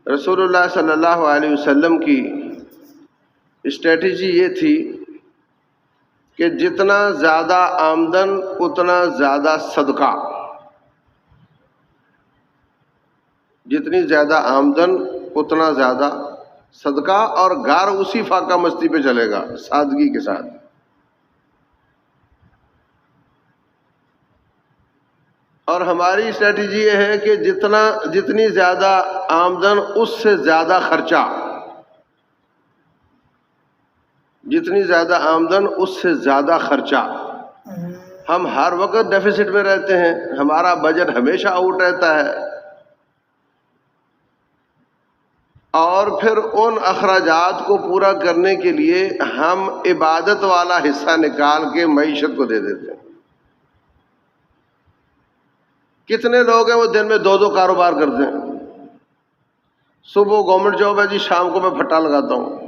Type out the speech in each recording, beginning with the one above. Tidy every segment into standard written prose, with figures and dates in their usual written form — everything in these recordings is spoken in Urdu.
رسول اللہ صلی اللہ علیہ وسلم کی اسٹریٹجی یہ تھی کہ جتنا زیادہ آمدن اتنا زیادہ صدقہ، جتنی زیادہ آمدن اتنا زیادہ صدقہ، اور گھر اسی فاقہ مستی پہ چلے گا سادگی کے ساتھ۔ اور ہماری اسٹریٹجی یہ ہے کہ جتنی زیادہ آمدن اس سے زیادہ خرچہ، جتنی زیادہ آمدن اس سے زیادہ خرچہ۔ ہم ہر وقت ڈیفیسٹ میں رہتے ہیں، ہمارا بجٹ ہمیشہ آؤٹ رہتا ہے، اور پھر ان اخراجات کو پورا کرنے کے لیے ہم عبادت والا حصہ نکال کے معیشت کو دے دیتے ہیں۔ کتنے لوگ ہیں وہ دن میں دو کاروبار کرتے ہیں؟ صبح گورنمنٹ جاب ہے جی، شام کو میں پھٹا لگاتا ہوں۔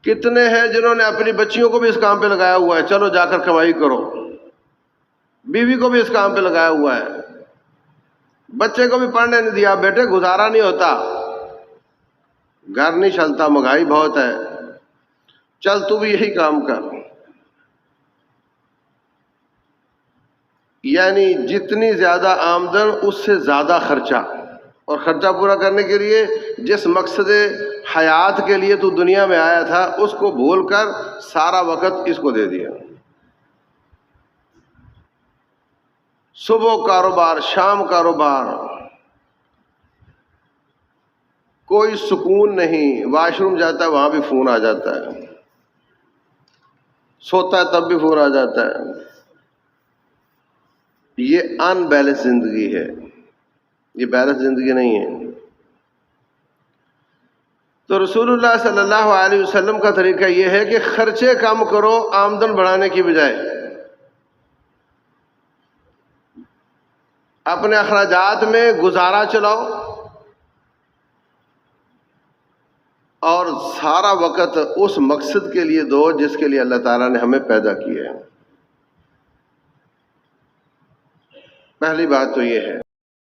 کتنے ہیں جنہوں نے اپنی بچیوں کو بھی اس کام پہ لگایا ہوا ہے، چلو جا کر کمائی کرو، بیوی کو بھی اس کام پہ لگایا ہوا ہے، بچے کو بھی پڑھنے نہیں دیا، بیٹے گزارا نہیں ہوتا، گھر نہیں چلتا، مہنگائی بہت ہے، چل تو بھی یہی کام کر۔ یعنی جتنی زیادہ آمدن اس سے زیادہ خرچہ، اور خرچہ پورا کرنے کے لیے جس مقصد حیات کے لیے تو دنیا میں آیا تھا اس کو بھول کر سارا وقت اس کو دے دیا۔ صبح کاروبار، شام کاروبار، کوئی سکون نہیں، واش روم جاتا ہے وہاں بھی فون آ جاتا ہے، سوتا ہے تب بھی فون آ جاتا ہے۔ یہ ان بیلنس زندگی ہے، یہ بیلنس زندگی نہیں ہے۔ تو رسول اللہ صلی اللہ علیہ وسلم کا طریقہ یہ ہے کہ خرچے کم کرو آمدن بڑھانے کی بجائے، اپنے اخراجات میں گزارا چلاؤ، اور سارا وقت اس مقصد کے لیے دو جس کے لیے اللہ تعالیٰ نے ہمیں پیدا کیا ہے۔ پہلی بات تو یہ ہے۔